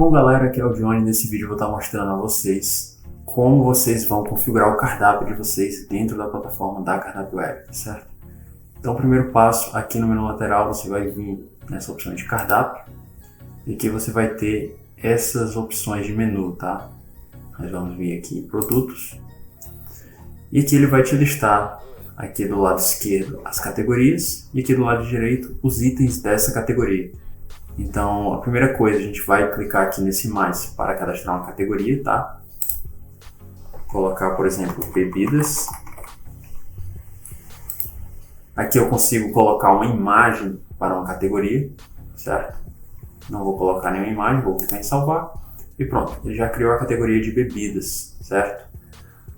Bom galera, aqui é o Johnny. Nesse vídeo eu vou estar mostrando a vocês como vocês vão configurar o cardápio de vocês dentro da plataforma da Cardápio Web, certo? Então o primeiro passo, aqui no menu lateral você vai vir nessa opção de cardápio e aqui você vai ter essas opções de menu, tá? Nós vamos vir aqui em produtos e aqui ele vai te listar aqui do lado esquerdo as categorias e aqui do lado direito os itens dessa categoria. Então, a primeira coisa, a gente vai clicar aqui nesse mais para cadastrar uma categoria, tá? Colocar, por exemplo, bebidas. Aqui eu consigo colocar uma imagem para uma categoria, certo? Não vou colocar nenhuma imagem, vou clicar em salvar e pronto, ele já criou a categoria de bebidas, certo?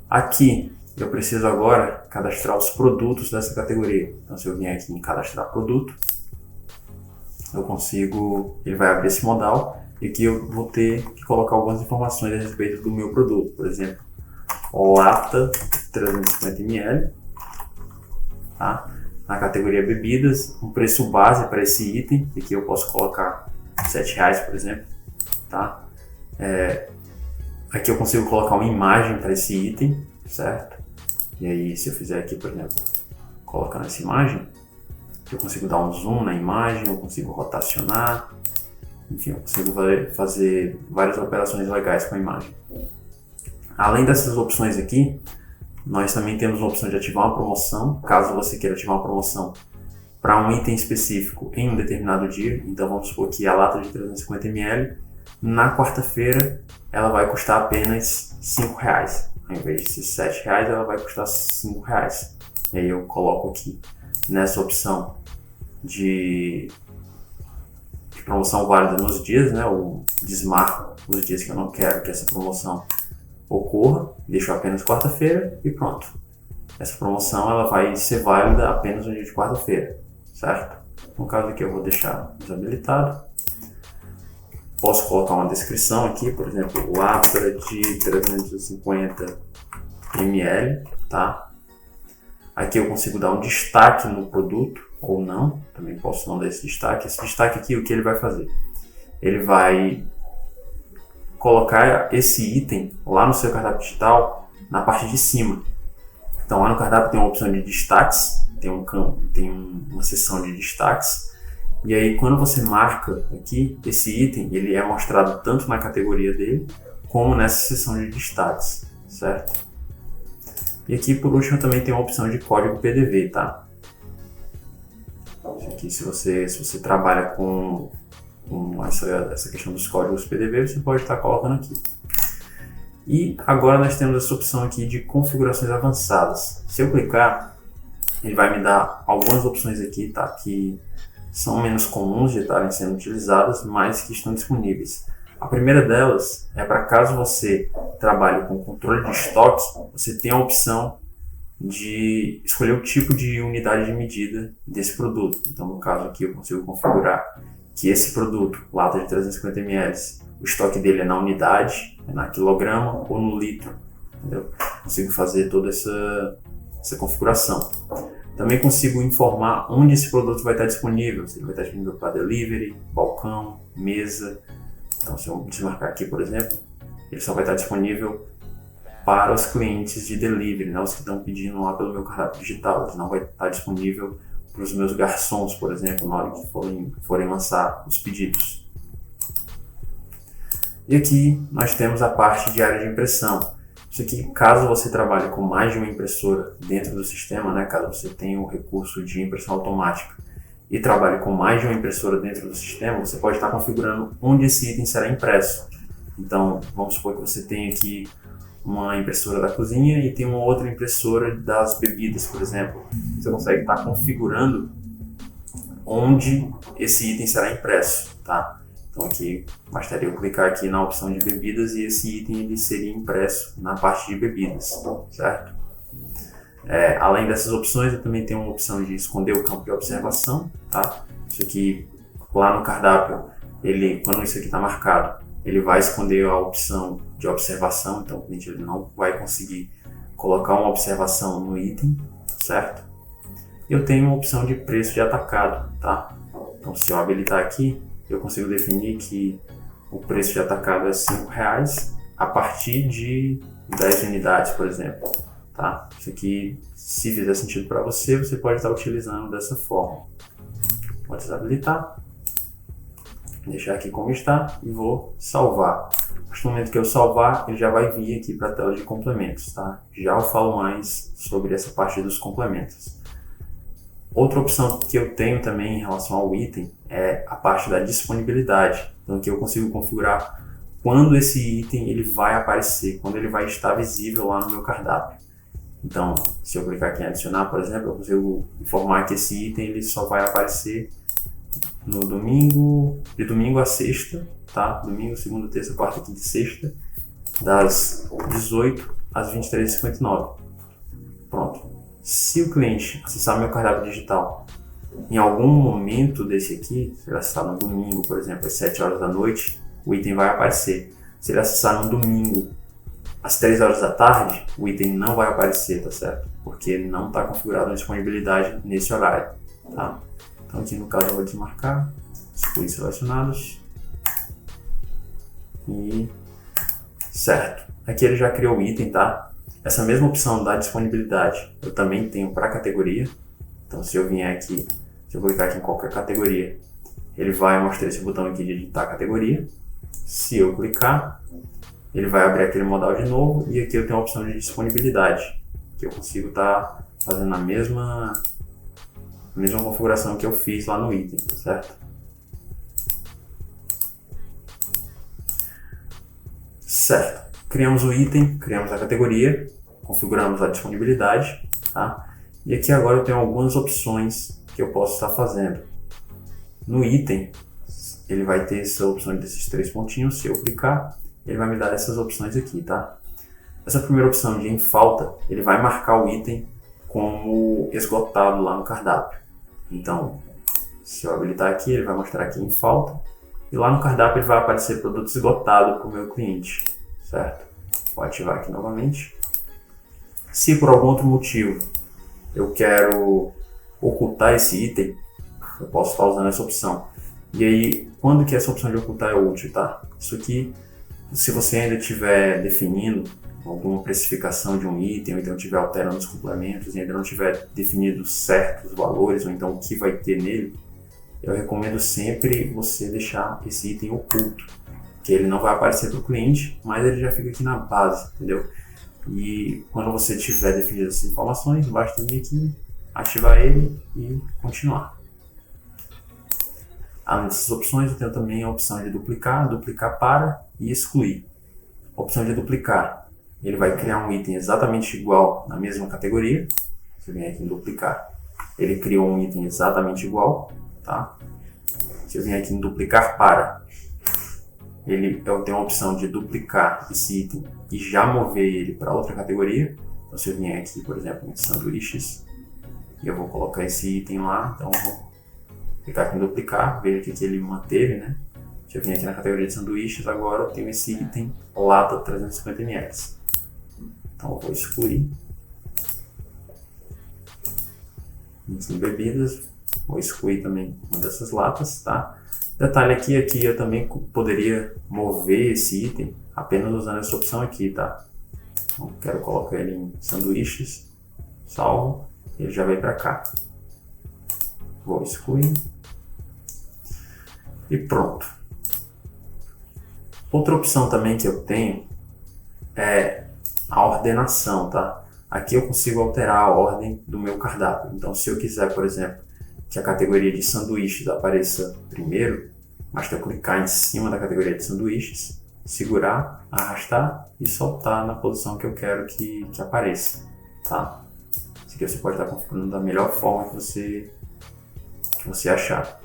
Aqui eu preciso agora cadastrar os produtos dessa categoria. Então, se eu vier aqui em cadastrar produto, eu consigo, ele vai abrir esse modal e aqui eu vou ter que colocar algumas informações a respeito do meu produto, por exemplo, lata 350 ml, tá? Na categoria bebidas, um preço base para esse item, aqui eu posso colocar R$7, por exemplo, tá? Aqui eu consigo colocar uma imagem para esse item, certo? E aí se eu fizer aqui, por exemplo, colocando essa imagem, eu consigo dar um zoom na imagem, eu consigo rotacionar, enfim, eu consigo fazer várias operações legais com a imagem. Além dessas opções aqui, nós também temos a opção de ativar uma promoção, caso você queira ativar uma promoção para um item específico em um determinado dia. Então vamos supor que a lata de 350 ml, na quarta-feira, ela vai custar apenas R$5. Ao invés de ser R$7, ela vai custar R$5. E aí eu coloco aqui nessa opção de promoção válida nos dias, né? Eu desmarco os dias que eu não quero que essa promoção ocorra, deixo apenas quarta-feira e pronto. Essa promoção ela vai ser válida apenas no dia de quarta-feira, certo? No caso aqui eu vou deixar desabilitado. Posso colocar uma descrição aqui, por exemplo, lata de 350 ml, tá? Aqui eu consigo dar um destaque no produto ou não, também posso não dar esse destaque. Esse destaque aqui, o que ele vai fazer? Ele vai colocar esse item lá no seu cardápio digital na parte de cima. Então lá no cardápio tem uma opção de destaques, tem uma seção de destaques. E aí quando você marca aqui, esse item ele é mostrado tanto na categoria dele, como nessa seção de destaques, certo? E aqui por último também tem uma opção de código PDV, tá? Aqui se você trabalha com essa questão dos códigos PDV, você pode estar colocando aqui. E agora nós temos essa opção aqui de configurações avançadas. Se eu clicar, ele vai me dar algumas opções aqui, tá? Que são menos comuns de estarem sendo utilizadas, mas que estão disponíveis. A primeira delas é para caso você trabalhe com controle de estoque, você tem a opção de escolher o tipo de unidade de medida desse produto. Então, no caso aqui, eu consigo configurar que esse produto, lata de 350 ml, o estoque dele é na unidade, é na quilograma ou no litro. Entendeu? Consigo fazer toda essa configuração. Também consigo informar onde esse produto vai estar disponível. Se ele vai estar disponível para delivery, balcão, mesa. Então, se eu desmarcar aqui, por exemplo, ele só vai estar disponível para os clientes de delivery, né? Os que estão pedindo lá pelo meu cardápio digital. Ele não vai estar disponível para os meus garçons, por exemplo, na hora que forem lançar os pedidos. E aqui nós temos a parte de área de impressão. Isso aqui, caso você trabalhe com mais de uma impressora dentro do sistema, né? Caso você tenha o recurso de impressão automática e trabalhe com mais de uma impressora dentro do sistema, você pode estar configurando onde esse item será impresso. Então, vamos supor que você tem aqui uma impressora da cozinha e tem uma outra impressora das bebidas, por exemplo. Você consegue estar configurando onde esse item será impresso, tá? Então aqui, bastaria eu clicar aqui na opção de bebidas e esse item ele seria impresso na parte de bebidas, certo? Além dessas opções, eu também tenho uma opção de esconder o campo de observação, tá? Isso aqui, lá no cardápio, quando isso aqui está marcado, ele vai esconder a opção de observação, então o cliente ele não vai conseguir colocar uma observação no item, certo? Eu tenho uma opção de preço de atacado, tá? Então se eu habilitar aqui, eu consigo definir que o preço de atacado é R$5 a partir de 10 unidades, por exemplo. Tá? Isso aqui, se fizer sentido para você, você pode estar utilizando dessa forma. Vou desabilitar, deixar aqui como está e vou salvar. A partir do momento que eu salvar, ele já vai vir aqui para a tela de complementos. Tá? Já eu falo mais sobre essa parte dos complementos. Outra opção que eu tenho também em relação ao item é a parte da disponibilidade. Então aqui eu consigo configurar quando esse item ele vai aparecer, quando ele vai estar visível lá no meu cardápio. Então, se eu clicar aqui em adicionar, por exemplo, eu consigo informar que esse item ele só vai aparecer no domingo, de domingo a sexta, tá? Domingo, segunda, terça, quarta, quinta e sexta, das 18 às 23h59. Pronto. Se o cliente acessar meu cardápio digital em algum momento desse aqui, se ele acessar no domingo, por exemplo, às 7 horas da noite, o item vai aparecer. Se ele acessar no domingo às 3 horas da tarde, o item não vai aparecer, tá certo? Porque não está configurado a disponibilidade nesse horário, tá? Então aqui no caso eu vou desmarcar, excluir selecionados e certo. Aqui ele já criou o item, tá? Essa mesma opção da disponibilidade eu também tenho para a categoria. Então se eu vier aqui, se eu clicar aqui em qualquer categoria, ele vai mostrar esse botão aqui de editar a categoria. Se eu clicar, ele vai abrir aquele modal de novo e aqui eu tenho a opção de disponibilidade, que eu consigo estar fazendo a mesma configuração que eu fiz lá no item, tá certo? Certo. Criamos o item, criamos a categoria, configuramos a disponibilidade, tá? E aqui agora eu tenho algumas opções que eu posso estar fazendo. No item, ele vai ter essa opção desses 3 pontinhos. Se eu clicar, ele vai me dar essas opções aqui, tá? Essa primeira opção de em falta, ele vai marcar o item como esgotado lá no cardápio. Então, se eu habilitar aqui, ele vai mostrar aqui em falta. E lá no cardápio ele vai aparecer produto esgotado para o meu cliente, certo? Vou ativar aqui novamente. Se por algum outro motivo eu quero ocultar esse item, eu posso estar usando essa opção. E aí, quando que essa opção de ocultar é útil, tá? Isso aqui, se você ainda estiver definindo alguma precificação de um item, ou então estiver alterando os complementos e ainda não tiver definido certos valores, ou então o que vai ter nele, eu recomendo sempre você deixar esse item oculto, que ele não vai aparecer para o cliente, mas ele já fica aqui na base, entendeu? E quando você tiver definido essas informações, basta vir aqui, ativar ele e continuar. Além dessas opções, eu tenho também a opção de duplicar, duplicar para e excluir. A opção de duplicar, ele vai criar um item exatamente igual na mesma categoria. Se eu vier aqui em duplicar, ele criou um item exatamente igual, tá? Se eu vier aqui em duplicar para, eu tenho a opção de duplicar esse item e já mover ele para outra categoria. Então se eu vier aqui, por exemplo, em sanduíches, e eu vou colocar esse item lá, então eu vou clicar aqui em duplicar, veja que aqui ele manteve, né? Se eu vier aqui na categoria de sanduíches, agora eu tenho esse item lata 350 ml. Então eu vou excluir. Em bebidas, vou excluir também uma dessas latas, tá? Detalhe aqui eu também poderia mover esse item apenas usando essa opção aqui, tá? Então, quero colocar ele em sanduíches, salvo, ele já vai para cá. Vou excluir e pronto. Outra opção também que eu tenho é a ordenação, tá? Aqui eu consigo alterar a ordem do meu cardápio. Então, se eu quiser, por exemplo, que a categoria de sanduíches apareça primeiro, basta eu clicar em cima da categoria de sanduíches, segurar, arrastar e soltar na posição que eu quero que apareça, tá? Isso aqui você pode estar configurando da melhor forma que você achar.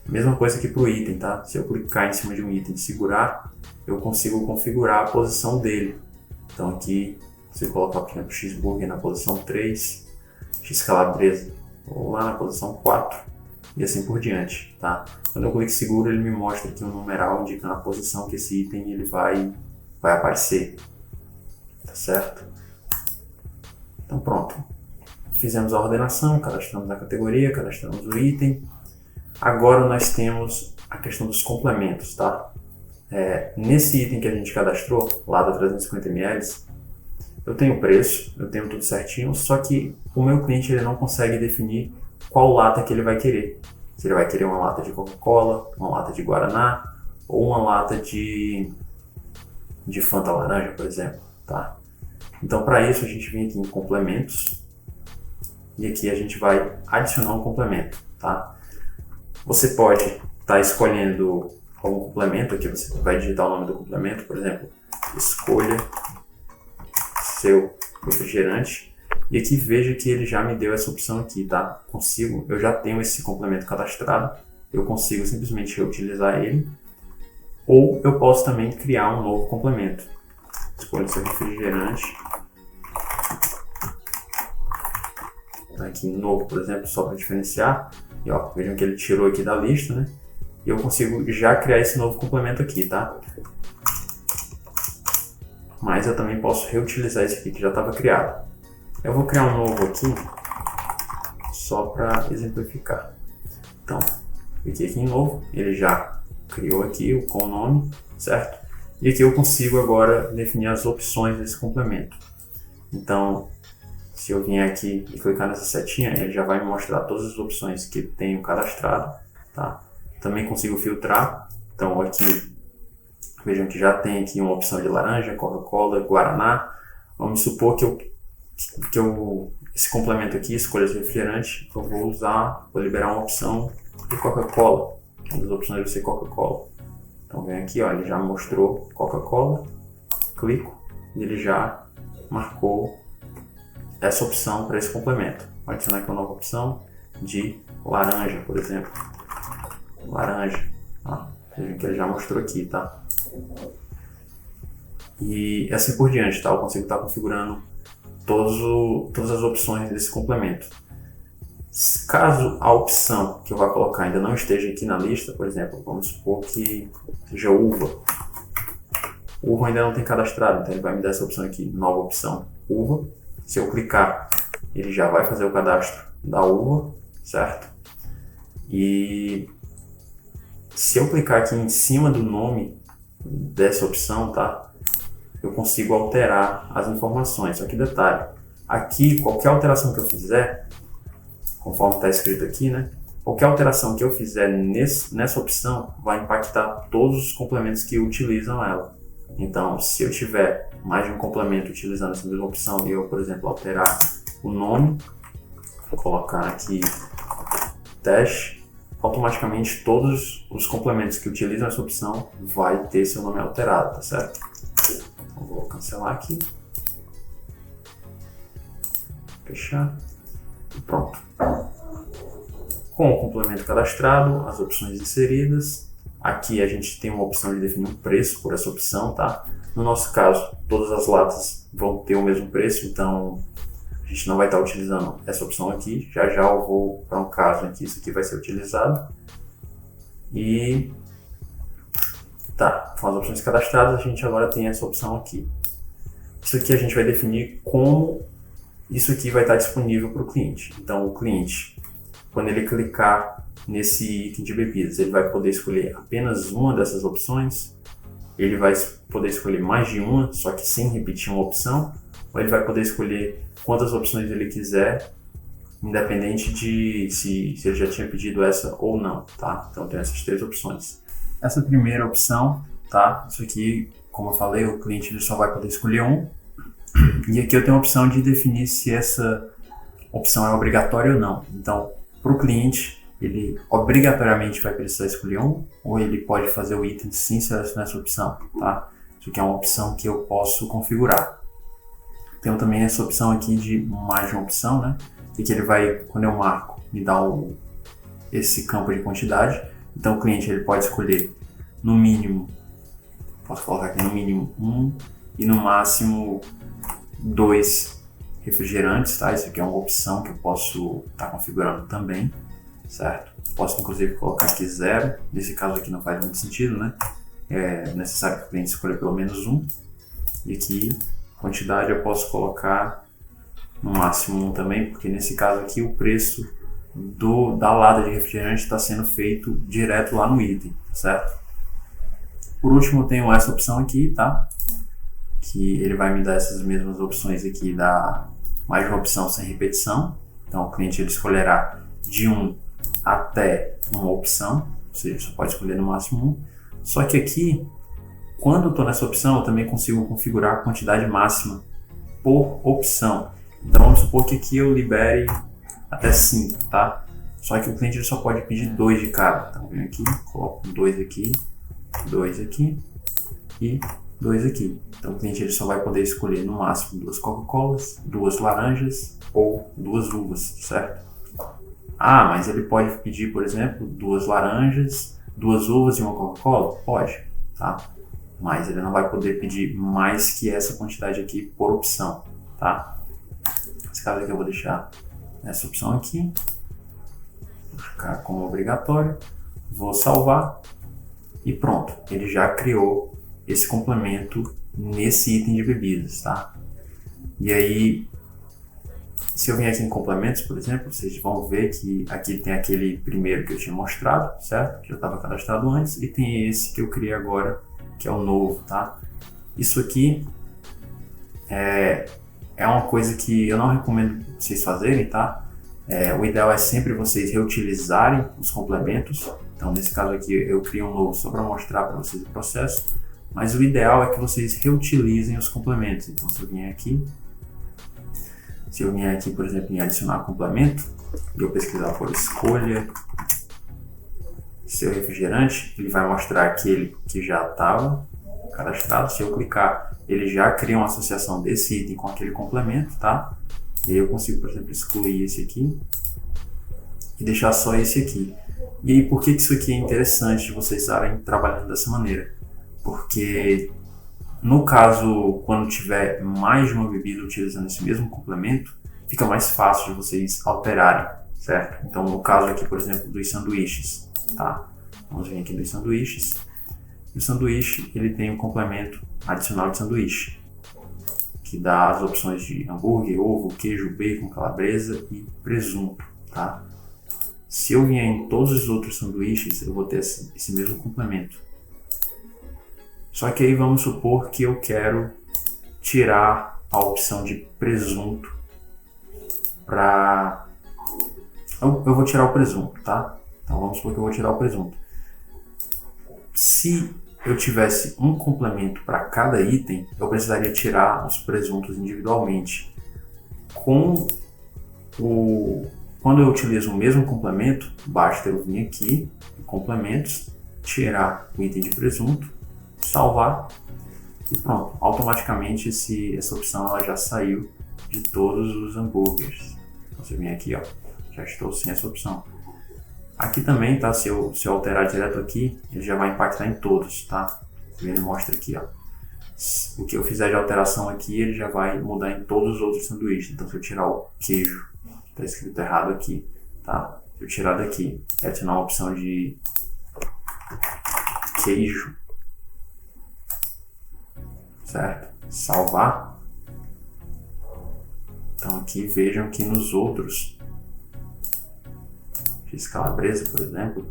Mesma coisa aqui para o item, tá? Se eu clicar em cima de um item e segurar, eu consigo configurar a posição dele. Então aqui, se eu colocar, por exemplo, cheeseburger na posição 3, x-calabresa ou lá na posição 4 e assim por diante, tá? Quando eu clico seguro, ele me mostra aqui um numeral indicando a posição que esse item ele vai aparecer, tá certo? Então pronto, fizemos a ordenação, cadastramos a categoria, cadastramos o item. Agora nós temos a questão dos complementos, tá? Nesse item que a gente cadastrou, lata 350 ml, eu tenho o preço, eu tenho tudo certinho, só que o meu cliente ele não consegue definir qual lata que ele vai querer. Se ele vai querer uma lata de Coca-Cola, uma lata de Guaraná ou uma lata de Fanta laranja, por exemplo, tá? Então, para isso, a gente vem aqui em complementos e aqui a gente vai adicionar um complemento, tá? Você pode estar escolhendo algum complemento, aqui você vai digitar o nome do complemento, por exemplo, escolha seu refrigerante, e aqui veja que ele já me deu essa opção aqui, tá? Eu já tenho esse complemento cadastrado, eu consigo simplesmente reutilizar ele, ou eu posso também criar um novo complemento. Escolha seu refrigerante, tá aqui novo, por exemplo, só para diferenciar, e ó, vejam que ele tirou aqui da lista, né? E eu consigo já criar esse novo complemento aqui, tá? Mas eu também posso reutilizar esse aqui que já estava criado. Eu vou criar um novo aqui, só para exemplificar. Então, cliquei aqui em novo, ele já criou aqui com o nome, certo? E aqui eu consigo agora definir as opções desse complemento. Então, se eu vier aqui e clicar nessa setinha, ele já vai me mostrar todas as opções que tenho cadastrado, tá? Também consigo filtrar, então aqui vejam que já tem aqui uma opção de laranja, Coca-Cola, Guaraná. Vamos supor que esse complemento aqui, escolha esse refrigerante, eu vou liberar uma opção de Coca-Cola. Uma das opções vai ser Coca-Cola. Então vem aqui, ó, ele já mostrou Coca-Cola, clico e ele já marcou essa opção para esse complemento. Vou adicionar aqui uma nova opção de laranja, por exemplo. Laranja, ó, vejam que ele já mostrou aqui, tá? E assim por diante, tá? Eu consigo estar configurando todas as opções desse complemento. Caso a opção que eu vá colocar ainda não esteja aqui na lista, por exemplo, vamos supor que seja uva. Uva ainda não tem cadastrado, então ele vai me dar essa opção aqui, nova opção, uva. Se eu clicar, ele já vai fazer o cadastro da uva, certo? E se eu clicar aqui em cima do nome dessa opção, tá? Eu consigo alterar as informações. Só que detalhe, aqui qualquer alteração que eu fizer, conforme está escrito aqui, né? Qualquer alteração que eu fizer nessa opção vai impactar todos os complementos que utilizam ela. Então, se eu tiver mais de um complemento utilizando essa mesma opção e eu, por exemplo, alterar o nome, vou colocar aqui teste, automaticamente todos os complementos que utilizam essa opção vai ter seu nome alterado, tá certo? Então, vou cancelar aqui, fechar e pronto. Com o complemento cadastrado, as opções inseridas, aqui a gente tem uma opção de definir um preço por essa opção, tá? No nosso caso, todas as latas vão ter o mesmo preço, então a gente não vai estar utilizando essa opção aqui. Já eu vou para um caso em que isso aqui vai ser utilizado. E tá, com as opções cadastradas, a gente agora tem essa opção aqui. Isso aqui a gente vai definir como isso aqui vai estar disponível para o cliente. Então o cliente, quando ele clicar nesse item de bebidas, ele vai poder escolher apenas uma dessas opções, ele vai poder escolher mais de uma, só que sem repetir uma opção, ou ele vai poder escolher quantas opções ele quiser, independente de se ele já tinha pedido essa ou não, tá? Então tem essas três opções. Essa primeira opção, tá? Isso aqui, como eu falei, o cliente ele só vai poder escolher um, e aqui eu tenho a opção de definir se essa opção é obrigatória ou não. Então, para o cliente, ele obrigatoriamente vai precisar escolher um, ou ele pode fazer o item sem selecionar essa opção, tá? Isso aqui é uma opção que eu posso configurar. Tenho também essa opção aqui de mais de uma opção, né? E que ele vai, quando eu marco, me dá esse campo de quantidade. Então o cliente ele pode escolher no mínimo, posso colocar aqui no mínimo 1 e no máximo 2 refrigerantes, tá? Isso aqui é uma opção que eu posso estar configurando também, certo? Posso inclusive colocar aqui 0, nesse caso aqui não faz muito sentido, né? É necessário que o cliente escolha pelo menos um. E aqui, quantidade eu posso colocar no máximo 1 também, porque nesse caso aqui o preço da lata de refrigerante está sendo feito direto lá no item, certo? Por último, eu tenho essa opção aqui, tá? Que ele vai me dar essas mesmas opções aqui, da mais uma opção sem repetição. Então, o cliente ele escolherá de 1 até uma opção, ou seja, só pode escolher no máximo 1. Só que aqui, quando eu estou nessa opção, eu também consigo configurar a quantidade máxima por opção. Então, vamos supor que aqui eu libere até 5, tá? Só que o cliente ele só pode pedir 2 de cada. Então, eu venho aqui, coloco 2 aqui, 2 aqui e 2 aqui. Então, o cliente ele só vai poder escolher no máximo 2 Coca-Colas, 2 laranjas ou 2 uvas, certo? Ah, mas ele pode pedir, por exemplo, 2 laranjas, 2 uvas e uma Coca-Cola? Pode, tá? Mas ele não vai poder pedir mais que essa quantidade aqui por opção, tá? Nesse caso aqui eu vou deixar essa opção aqui, vou ficar como obrigatório, vou salvar e pronto, ele já criou esse complemento nesse item de bebidas, tá? E aí, se eu vier aqui em complementos, por exemplo, vocês vão ver que aqui tem aquele primeiro que eu tinha mostrado, certo? Que já estava cadastrado antes, e tem esse que eu criei agora, que é o novo, tá? Isso aqui é uma coisa que eu não recomendo vocês fazerem, tá? O ideal é sempre vocês reutilizarem os complementos. Então, nesse caso aqui, eu crio um novo só para mostrar para vocês o processo. Mas o ideal é que vocês reutilizem os complementos. Então, se eu vier aqui, por exemplo, em adicionar complemento, e eu pesquisar por escolha seu refrigerante, ele vai mostrar aquele que já estava cadastrado. Se eu clicar, ele já cria uma associação desse item com aquele complemento, tá? E aí eu consigo, por exemplo, excluir esse aqui e deixar só esse aqui. E aí, por que isso aqui é interessante de vocês estarem trabalhando dessa maneira? Porque, no caso, quando tiver mais de uma bebida utilizando esse mesmo complemento, fica mais fácil de vocês alterarem, certo? Então, no caso aqui, por exemplo, dos sanduíches, tá? Vamos vir aqui dos sanduíches. E o sanduíche, ele tem um complemento adicional de sanduíche, que dá as opções de hambúrguer, ovo, queijo, bacon, calabresa e presunto, tá? Se eu vier em todos os outros sanduíches, eu vou ter esse mesmo complemento. Só que aí vamos supor que eu quero tirar a opção de presunto para... Eu vou tirar o presunto, tá? Então vamos supor que eu vou tirar o presunto. Se eu tivesse um complemento para cada item, eu precisaria tirar os presuntos individualmente. Quando eu utilizo o mesmo complemento, basta eu vir aqui em complementos, tirar o item de presunto, salvar e pronto. Automaticamente essa opção ela já saiu de todos os hambúrgueres. Então, se eu vir aqui, ó, já estou sem essa opção. Aqui também, tá? Se eu alterar direto aqui, ele já vai impactar em todos, tá? Ele mostra aqui, ó. O que eu fizer de alteração aqui, ele já vai mudar em todos os outros sanduíches. Então, se eu tirar o queijo, que tá escrito errado aqui, tá? Se eu tirar daqui e adicionar uma opção de queijo, certo? Salvar. Então, aqui vejam que nos outros, fiz calabresa, por exemplo,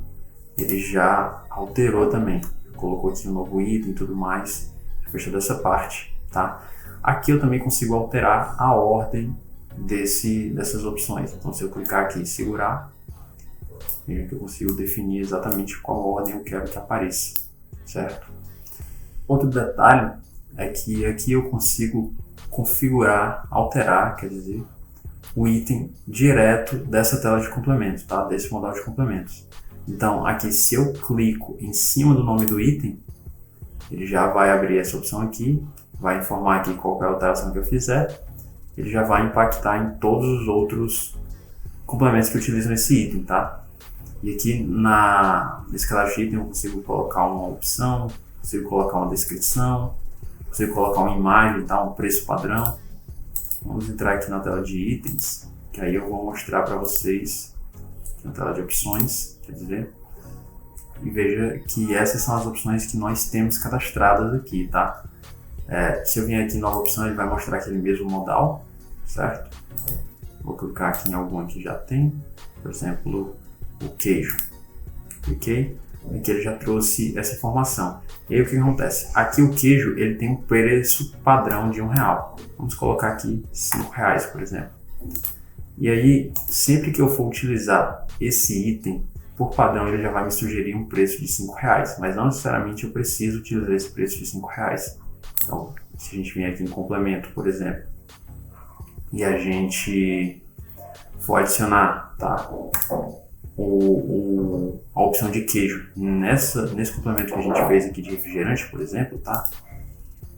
ele já alterou também. Colocou aqui um novo item e tudo mais. Fechou dessa parte, tá? Aqui eu também consigo alterar a ordem dessas opções. Então, se eu clicar aqui e segurar, veja que eu consigo definir exatamente qual ordem eu quero que apareça, certo? Outro detalhe é que aqui eu consigo configurar, alterar, quer dizer, o item direto dessa tela de complementos, tá? Desse modal de complementos. Então, aqui, se eu clico em cima do nome do item, ele já vai abrir essa opção aqui, vai informar aqui qual é a alteração que eu fizer, ele já vai impactar em todos os outros complementos que utilizam esse item, tá? E aqui nesse cadastro de item eu consigo colocar uma opção, consigo colocar uma descrição, consigo colocar uma imagem, tá? Um preço padrão. Vamos entrar aqui na tela de itens, que aí eu vou mostrar para vocês na tela de opções, quer dizer, e veja que essas são as opções que nós temos cadastradas aqui, tá? Se eu vier aqui em nova opção, ele vai mostrar aquele mesmo modal, certo? Vou clicar aqui em alguma que já tem, por exemplo, o queijo. Cliquei, Aqui ele já trouxe essa informação. E aí o que acontece? Aqui o queijo ele tem um preço padrão de R$1. Vamos colocar aqui R$5, por exemplo. E aí, sempre que eu for utilizar esse item, por padrão ele já vai me sugerir um preço de R$5, mas não necessariamente eu preciso utilizar esse preço de R$5. Então, se a gente vier aqui em complemento, por exemplo, e a gente for adicionar, tá, a opção de queijo nesse complemento que a gente fez aqui de refrigerante, por exemplo, tá?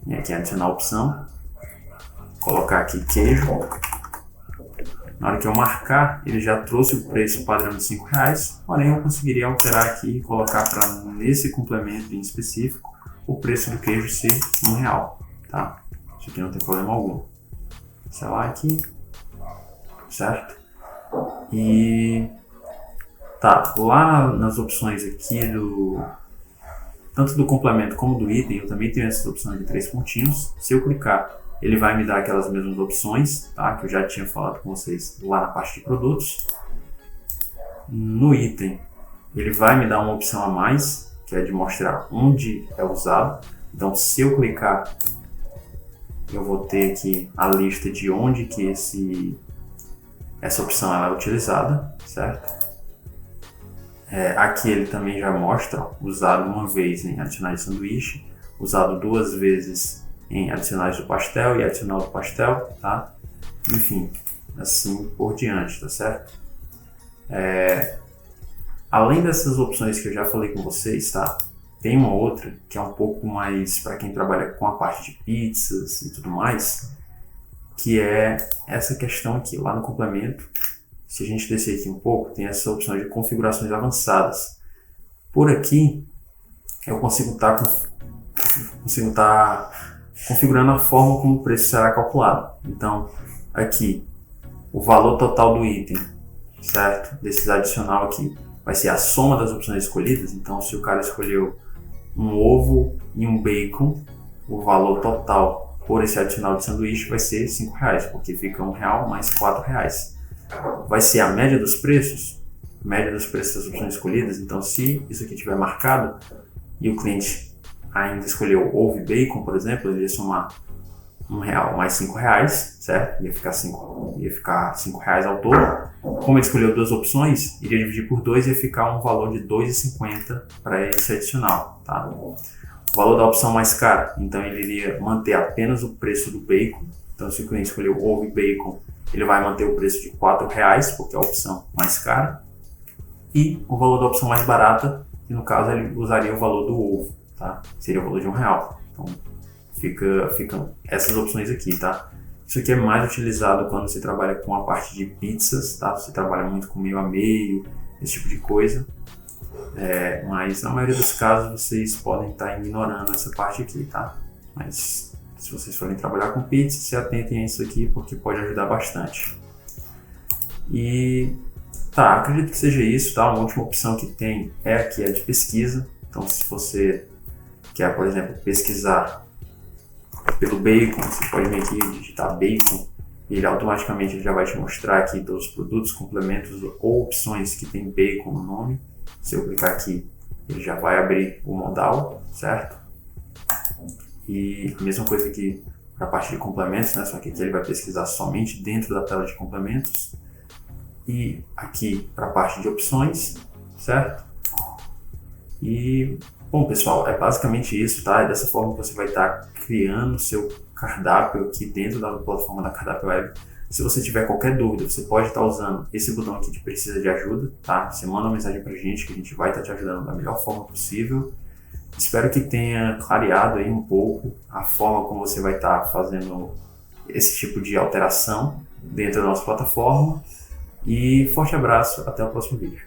E aqui adicionar a opção, colocar aqui queijo. Na hora que eu marcar, ele já trouxe o preço padrão de R$5, porém eu conseguiria alterar aqui e colocar para nesse complemento em específico o preço do queijo ser R$1, tá? Isso aqui não tem problema algum. Selar aqui, certo? E tá, lá nas opções aqui tanto do complemento como do item, eu também tenho essas opções de 3 pontinhos. Se eu clicar, ele vai me dar aquelas mesmas opções, tá? Que eu já tinha falado com vocês lá na parte de produtos. No item, ele vai me dar uma opção a mais, que é de mostrar onde é usado. Então, se eu clicar, eu vou ter aqui a lista de onde que essa opção ela é utilizada, certo? Aqui ele também já mostra usado uma vez em adicionais de sanduíche, usado 2 vezes em adicionais do pastel e adicional do pastel, tá? Enfim, assim por diante, tá certo? Além dessas opções que eu já falei com vocês, tá? Tem uma outra que é um pouco mais para quem trabalha com a parte de pizzas e tudo mais, que é essa questão aqui, lá no complemento. Se a gente descer aqui um pouco, tem essa opção de configurações avançadas. Por aqui, eu consigo estar configurando a forma como o preço será calculado. Então, aqui, o valor total do item, certo? Desse adicional aqui, vai ser a soma das opções escolhidas. Então, se o cara escolheu um ovo e um bacon, o valor total por esse adicional de sanduíche vai ser R$5, porque fica R$1 mais R$4. Vai ser a média dos preços das opções escolhidas. Então, se isso aqui tiver marcado e o cliente ainda escolheu ovo e bacon, por exemplo, ele ia somar R$1 mais R$5, certo? Ia ficar R$5 ao todo. Como ele escolheu 2 opções, iria dividir por 2 e ia ficar um valor de R$2,50 para esse adicional, tá? O valor da opção mais cara, então ele iria manter apenas o preço do bacon. Então, se o cliente escolheu ovo e bacon, ele vai manter o preço de R$4, porque é a opção mais cara. E o valor da opção mais barata, que no caso ele usaria o valor do ovo, tá? Seria o valor de R$1. Então, ficam essas opções aqui, tá? Isso aqui é mais utilizado quando você trabalha com a parte de pizzas, tá? Você trabalha muito com meio a meio, esse tipo de coisa. Mas na maioria dos casos vocês podem estar ignorando essa parte aqui, tá? Mas se vocês forem trabalhar com pizza, se atentem a isso aqui porque pode ajudar bastante. E tá, acredito que seja isso, tá? Uma última opção que tem é aqui a de pesquisa. Então, se você quer, por exemplo, pesquisar pelo bacon, você pode vir aqui e digitar bacon e ele automaticamente já vai te mostrar aqui todos os produtos, complementos ou opções que tem bacon no nome. Se eu clicar aqui, ele já vai abrir o modal, certo? E a mesma coisa aqui para a parte de complementos, né? Só que aqui ele vai pesquisar somente dentro da tela de complementos. E aqui para a parte de opções, certo? E, bom pessoal, é basicamente isso, tá? É dessa forma que você vai estar criando o seu cardápio aqui dentro da plataforma da Cardápio Web. Se você tiver qualquer dúvida, você pode estar usando esse botão aqui de precisa de ajuda, tá? Você manda uma mensagem pra gente que a gente vai estar te ajudando da melhor forma possível. Espero que tenha clareado aí um pouco a forma como você vai estar fazendo esse tipo de alteração dentro da nossa plataforma. E forte abraço, até o próximo vídeo.